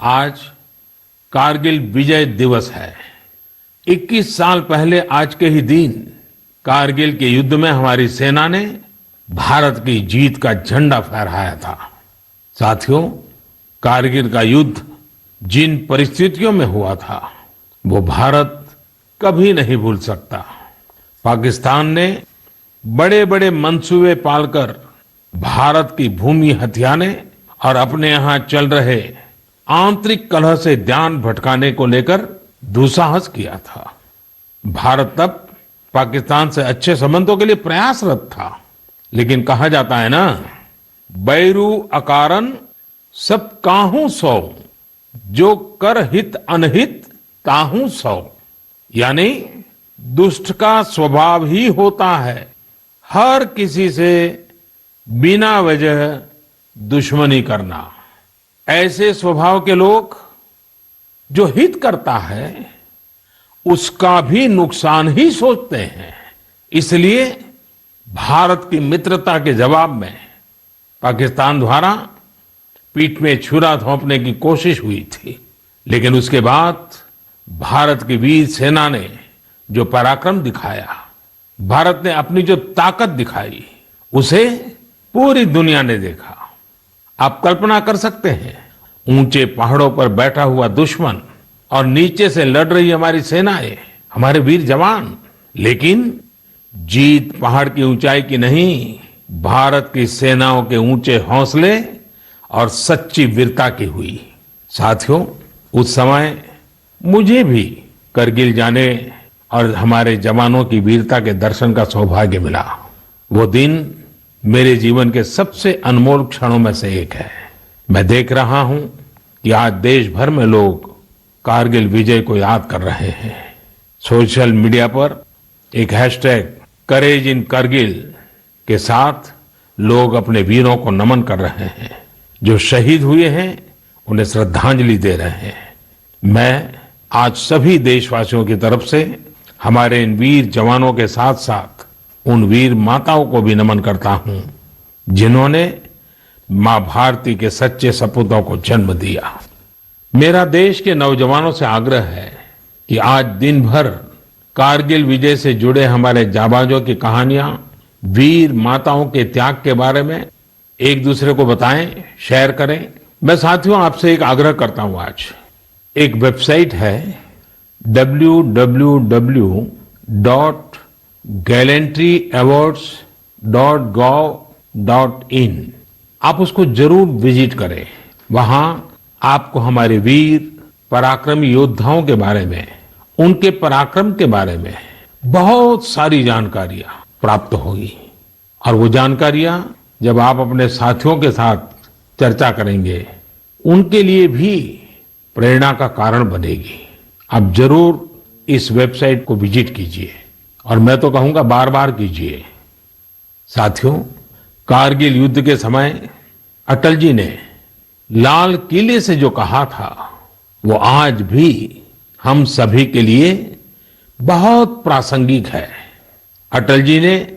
आज कारगिल विजय दिवस है। 21 साल पहले आज के ही दिन कारगिल के युद्ध में हमारी सेना ने भारत की जीत का झंडा फहराया था। साथियों, कारगिल का युद्ध जिन परिस्थितियों में हुआ था वो भारत कभी नहीं भूल सकता। पाकिस्तान ने बड़े बड़े मंसूबे पालकर भारत की भूमि हथियाने और अपने यहां चल रहे आंतरिक कलह से ध्यान भटकाने को लेकर दुस्साहस किया था। भारत तब पाकिस्तान से अच्छे संबंधों के लिए प्रयासरत था, लेकिन कहा जाता है ना, बैरू अकारन सब काहू सौ, जो कर हित अनहित ताहू सौ। यानी दुष्ट का स्वभाव ही होता है हर किसी से बिना वजह दुश्मनी करना। ऐसे स्वभाव के लोग जो हित करता है उसका भी नुकसान ही सोचते हैं। इसलिए भारत की मित्रता के जवाब में पाकिस्तान द्वारा पीठ में छुरा घोंपने की कोशिश हुई थी, लेकिन उसके बाद भारत की वीर सेना ने जो पराक्रम दिखाया, भारत ने अपनी जो ताकत दिखाई, उसे पूरी दुनिया ने देखा। आप कल्पना कर सकते हैं, ऊंचे पहाड़ों पर बैठा हुआ दुश्मन और नीचे से लड़ रही हमारी सेनाएं, हमारे वीर जवान। लेकिन जीत पहाड़ की ऊंचाई की नहीं, भारत की सेनाओं के ऊंचे हौसले और सच्ची वीरता की हुई। साथियों, उस समय मुझे भी करगिल जाने और हमारे जवानों की वीरता के दर्शन का सौभाग्य मिला। वो दिन मेरे जीवन के सबसे अनमोल क्षणों में से एक है। मैं देख रहा हूं कि आज देश भर में लोग कारगिल विजय को याद कर रहे हैं। सोशल मीडिया पर एक हैशटैग करेज इन करगिल के साथ लोग अपने वीरों को नमन कर रहे हैं। जो शहीद हुए हैं उन्हें श्रद्धांजलि दे रहे हैं। मैं आज सभी देशवासियों की तरफ से हमारे इन वीर जवानों के साथ साथ उन वीर माताओं को भी नमन करता हूं जिन्होंने मां भारती के सच्चे सपूतों को जन्म दिया। मेरा देश के नौजवानों से आग्रह है कि आज दिन भर कारगिल विजय से जुड़े हमारे जाबाजों की कहानियां, वीर माताओं के त्याग के बारे में एक दूसरे को बताएं, शेयर करें। मैं साथियों आपसे एक आग्रह करता हूं। आज एक वेबसाइट है www.gallantryawards.gov.in। आप उसको जरूर विजिट करें। वहां आपको हमारे वीर पराक्रमी योद्धाओं के बारे में, उनके पराक्रम के बारे में बहुत सारी जानकारियां प्राप्त होगी। और वो जानकारियां जब आप अपने साथियों के साथ चर्चा करेंगे, उनके लिए भी प्रेरणा का कारण बनेगी। आप जरूर इस वेबसाइट को विजिट कीजिए, और मैं तो कहूंगा बार बार कीजिए। साथियों, कारगिल युद्ध के समय अटल जी ने लाल किले से जो कहा था वो आज भी हम सभी के लिए बहुत प्रासंगिक है। अटल जी ने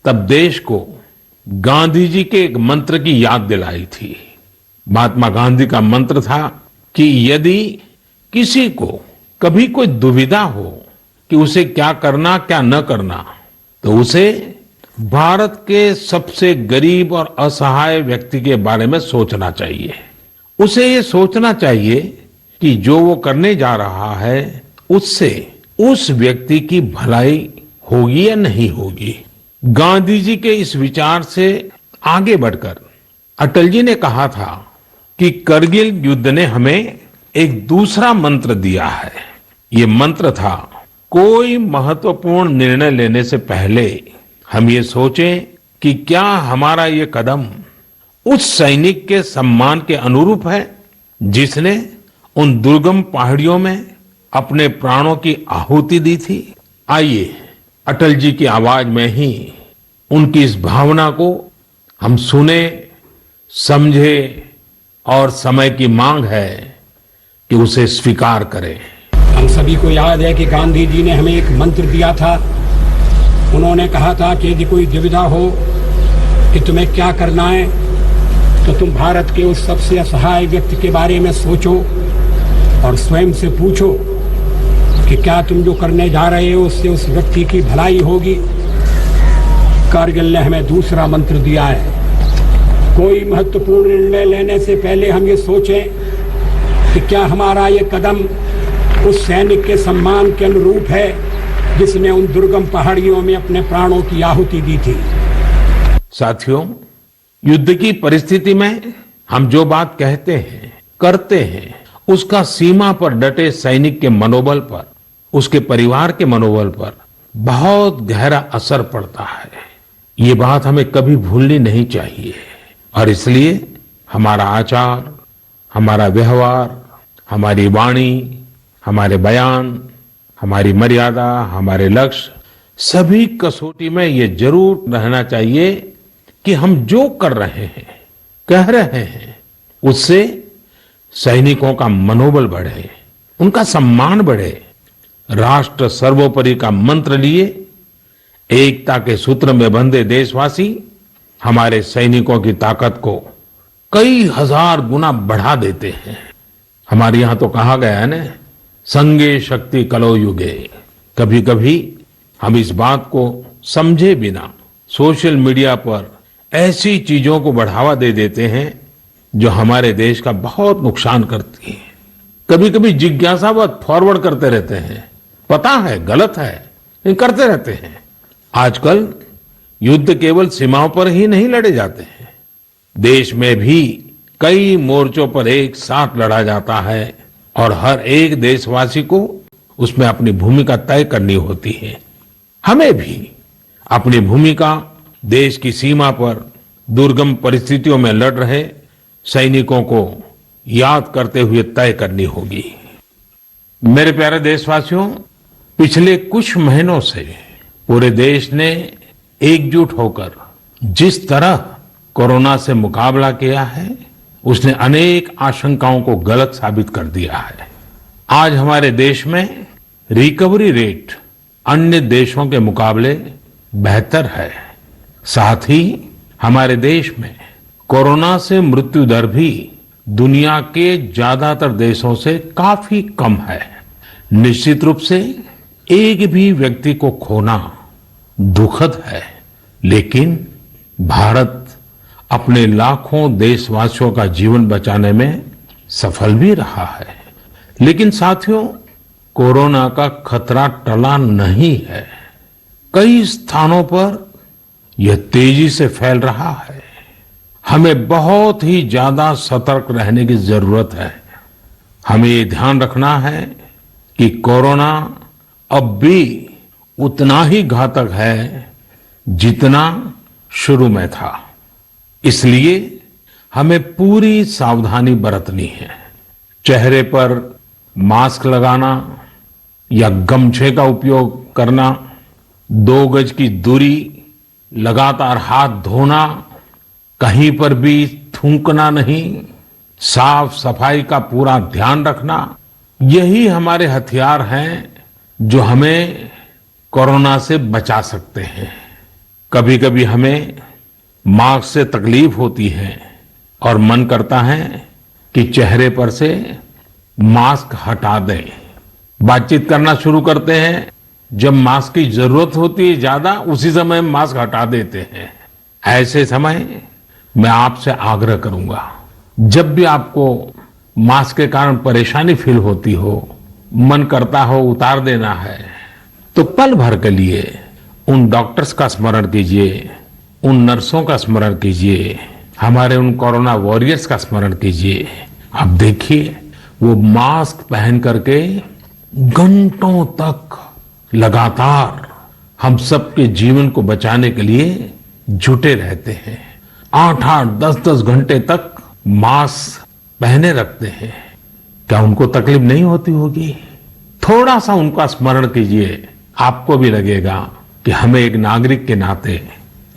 तब देश को गांधी जी के एक मंत्र की याद दिलाई थी। महात्मा गांधी का मंत्र था कि यदि किसी को कभी कोई दुविधा हो कि उसे क्या करना क्या न करना, तो उसे भारत के सबसे गरीब और असहाय व्यक्ति के बारे में सोचना चाहिए। उसे ये सोचना चाहिए कि जो वो करने जा रहा है उससे उस व्यक्ति की भलाई होगी या नहीं होगी। गांधी जी के इस विचार से आगे बढ़कर अटल जी ने कहा था कि करगिल युद्ध ने हमें एक दूसरा मंत्र दिया है। ये मंत्र था, कोई महत्वपूर्ण निर्णय लेने से पहले हम ये सोचें कि क्या हमारा ये कदम उस सैनिक के सम्मान के अनुरूप है जिसने उन दुर्गम पहाड़ियों में अपने प्राणों की आहुति दी थी। आइए अटल जी की आवाज में ही उनकी इस भावना को हम सुने, समझे, और समय की मांग है कि उसे स्वीकार करें। हम सभी को याद है कि गांधी जी ने हमें एक मंत्र दिया था। उन्होंने कहा था कि यदि कोई दुविधा हो कि तुम्हें क्या करना है, तो तुम भारत के उस सबसे असहाय व्यक्ति के बारे में सोचो और स्वयं से पूछो कि क्या तुम जो करने जा रहे हो उससे उस व्यक्ति की भलाई होगी। कारगिल ने हमें दूसरा मंत्र दिया है, कोई महत्वपूर्ण निर्णय लेने से पहले हम ये सोचें कि क्या हमारा ये कदम उस सैनिक के सम्मान के अनुरूप है जिसने उन दुर्गम पहाड़ियों में अपने प्राणों की आहुति दी थी। साथियों, युद्ध की परिस्थिति में हम जो बात कहते हैं, करते हैं, उसका सीमा पर डटे सैनिक के मनोबल पर, उसके परिवार के मनोबल पर बहुत गहरा असर पड़ता है। ये बात हमें कभी भूलनी नहीं चाहिए और इसलिए हमारा आचार, हमारा व्यवहार, हमारी वाणी, हमारे बयान, हमारी मर्यादा, हमारे लक्ष्य, सभी कसौटी में ये जरूर रहना चाहिए कि हम जो कर रहे हैं, कह रहे हैं, उससे सैनिकों का मनोबल बढ़े, उनका सम्मान बढ़े, राष्ट्र सर्वोपरि का मंत्र लिए एकता के सूत्र में बंधे देशवासी हमारे सैनिकों की ताकत को कई हजार गुना बढ़ा देते हैं। हमारे यहां तो कहा गया है ना, संगे शक्ति कलो युगे। कभी कभी हम इस बात को समझे बिना सोशल मीडिया पर ऐसी चीजों को बढ़ावा दे देते हैं जो हमारे देश का बहुत नुकसान करती है। कभी कभी जिज्ञासावत फॉरवर्ड करते रहते हैं, पता है गलत है लेकिन करते रहते हैं। आजकल युद्ध केवल सीमाओं पर ही नहीं लड़े जाते हैं, देश में भी कई मोर्चों पर एक साथ लड़ा जाता है और हर एक देशवासी को उसमें अपनी भूमिका तय करनी होती है। हमें भी अपनी भूमिका देश की सीमा पर दुर्गम परिस्थितियों में लड़ रहे सैनिकों को याद करते हुए तय करनी होगी। मेरे प्यारे देशवासियों, पिछले कुछ महीनों से पूरे देश ने एकजुट होकर जिस तरह कोरोना से मुकाबला किया है, उसने अनेक आशंकाओं को गलत साबित कर दिया है। आज हमारे देश में रिकवरी रेट अन्य देशों के मुकाबले बेहतर है। साथ ही हमारे देश में कोरोना से मृत्यु दर भी दुनिया के ज्यादातर देशों से काफी कम है। निश्चित रूप से एक भी व्यक्ति को खोना दुखद है, लेकिन भारत अपने लाखों देशवासियों का जीवन बचाने में सफल भी रहा है। लेकिन साथियों, कोरोना का खतरा टला नहीं है। कई स्थानों पर यह तेजी से फैल रहा है। हमें बहुत ही ज्यादा सतर्क रहने की जरूरत है। हमें ये ध्यान रखना है कि कोरोना अब भी उतना ही घातक है जितना शुरू में था। इसलिए हमें पूरी सावधानी बरतनी है। चेहरे पर मास्क लगाना या गमछे का उपयोग करना, 2 गज की दूरी, लगातार हाथ धोना, कहीं पर भी थूकना नहीं, साफ सफाई का पूरा ध्यान रखना, यही हमारे हथियार हैं जो हमें कोरोना से बचा सकते हैं। कभी कभी हमें मास्क से तकलीफ होती है और मन करता है कि चेहरे पर से मास्क हटा दें। बातचीत करना शुरू करते हैं, जब मास्क की जरूरत होती है ज्यादा, उसी समय मास्क हटा देते हैं। ऐसे समय मैं आपसे आग्रह करूंगा, जब भी आपको मास्क के कारण परेशानी फील होती हो, मन करता हो उतार देना है, तो पल भर के लिए उन डॉक्टर्स का स्मरण कीजिए, उन नर्सों का स्मरण कीजिए, हमारे उन कोरोना वॉरियर्स का स्मरण कीजिए। आप देखिए, वो मास्क पहन करके घंटों तक लगातार हम सबके जीवन को बचाने के लिए जुटे रहते हैं। 8-8, 10-10 घंटे तक मास्क पहने रखते हैं। क्या उनको तकलीफ नहीं होती होगी? थोड़ा सा उनका स्मरण कीजिए, आपको भी लगेगा कि हमें एक नागरिक के नाते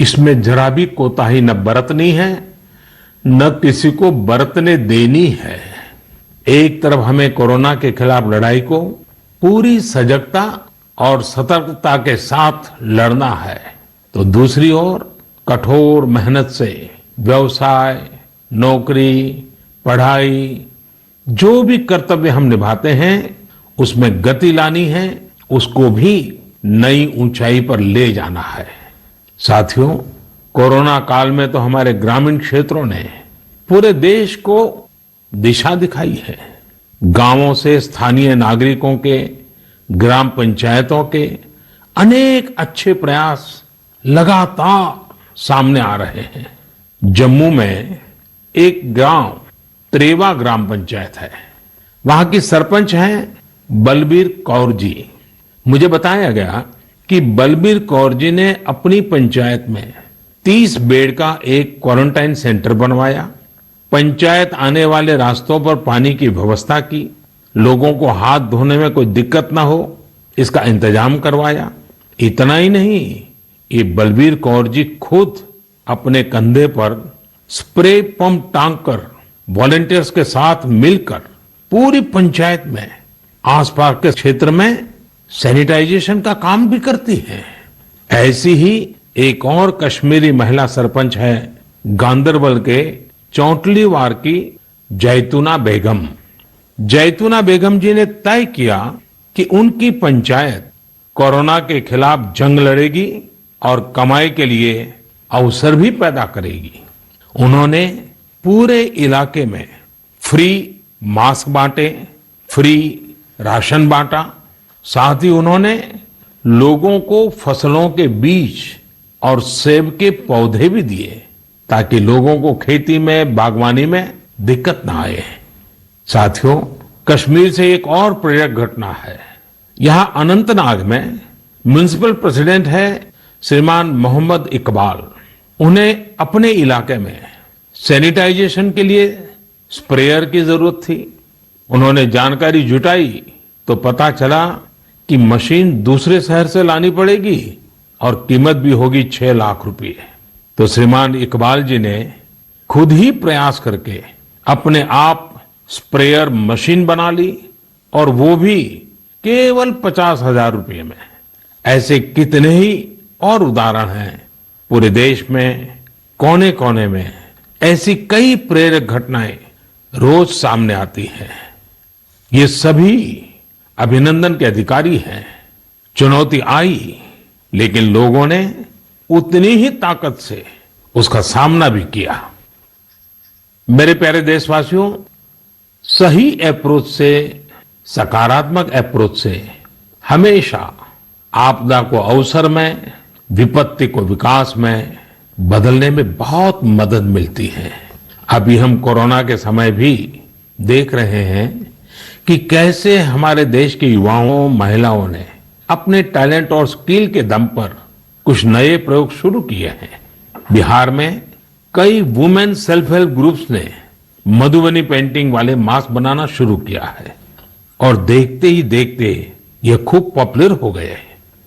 इसमें जरा भी कोताही न बरतनी है, न किसी को बरतने देनी है। एक तरफ हमें कोरोना के खिलाफ लड़ाई को पूरी सजगता और सतर्कता के साथ लड़ना है, तो दूसरी ओर कठोर मेहनत से व्यवसाय, नौकरी, पढ़ाई, जो भी कर्तव्य हम निभाते हैं उसमें गति लानी है, उसको भी नई ऊंचाई पर ले जाना है। साथियों, कोरोना काल में तो हमारे ग्रामीण क्षेत्रों ने पूरे देश को दिशा दिखाई है। गांवों से स्थानीय नागरिकों के, ग्राम पंचायतों के अनेक अच्छे प्रयास लगातार सामने आ रहे हैं। जम्मू में एक गांव त्रेवा ग्राम पंचायत है। वहां की सरपंच हैं बलबीर कौर जी। मुझे बताया गया कि बलबीर कौर जी ने अपनी पंचायत में 30 बेड का एक क्वारंटाइन सेंटर बनवाया। पंचायत आने वाले रास्तों पर पानी की व्यवस्था की, लोगों को हाथ धोने में कोई दिक्कत ना हो इसका इंतजाम करवाया। इतना ही नहीं, ये बलबीर कौर जी खुद अपने कंधे पर स्प्रे पंप टांग कर वॉलंटियर्स के साथ मिलकर पूरी पंचायत में, आसपास के क्षेत्र में सैनिटाइजेशन का काम भी करती है। ऐसी ही एक और कश्मीरी महिला सरपंच है गांदरबल के चौंटलीवार की जैतूना बेगम। जैतूना बेगम जी ने तय किया कि उनकी पंचायत कोरोना के खिलाफ जंग लड़ेगी और कमाई के लिए अवसर भी पैदा करेगी। उन्होंने पूरे इलाके में फ्री मास्क बांटे, फ्री राशन बांटा। साथ ही उन्होंने लोगों को फसलों के बीज और सेब के पौधे भी दिए ताकि लोगों को खेती में, बागवानी में दिक्कत ना आए। साथियों, कश्मीर से एक और प्रेरक घटना है। यहां अनंतनाग में म्युनिसिपल प्रेसिडेंट है श्रीमान मोहम्मद इकबाल। उन्हें अपने इलाके में सैनिटाइजेशन के लिए स्प्रेयर की जरूरत थी। उन्होंने जानकारी जुटाई तो पता चला कि मशीन दूसरे शहर से लानी पड़ेगी और कीमत भी होगी 6 लाख रुपए। तो श्रीमान इकबाल जी ने खुद ही प्रयास करके अपने आप स्प्रेयर मशीन बना ली और वो भी केवल 50,000 रुपये में। ऐसे कितने ही और उदाहरण हैं। पूरे देश में कोने कोने में ऐसी कई प्रेरक घटनाएं रोज सामने आती हैं। ये सभी अभिनंदन के अधिकारी हैं। चुनौती आई लेकिन लोगों ने उतनी ही ताकत से उसका सामना भी किया। मेरे प्यारे देशवासियों, सही अप्रोच से, सकारात्मक अप्रोच से हमेशा आपदा को अवसर में, विपत्ति को विकास में बदलने में बहुत मदद मिलती है। अभी हम कोरोना के समय भी देख रहे हैं कि कैसे हमारे देश के युवाओं, महिलाओं ने अपने टैलेंट और स्किल के दम पर कुछ नए प्रयोग शुरू किए हैं। बिहार में कई वुमेन सेल्फ हेल्प ग्रुप्स ने मधुबनी पेंटिंग वाले मास्क बनाना शुरू किया है और देखते ही देखते ये खूब पॉपुलर हो गए।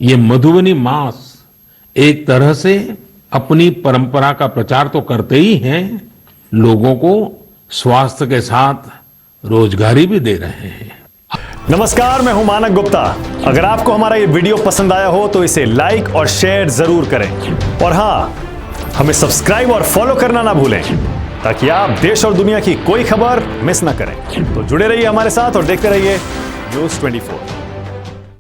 ये मधुबनी मास्क एक तरह से अपनी परंपरा का प्रचार तो करते ही हैं, लोगों को स्वास्थ्य के साथ रोजगारी भी दे रहे हैं। नमस्कार, मैं हूं मानक गुप्ता। अगर आपको हमारा ये वीडियो पसंद आया हो तो इसे लाइक और शेयर जरूर करें और हाँ, हमें सब्सक्राइब और फॉलो करना ना भूलें ताकि आप देश और दुनिया की कोई खबर मिस ना करें। तो जुड़े रहिए हमारे साथ और देखते रहिए न्यूज़ 24।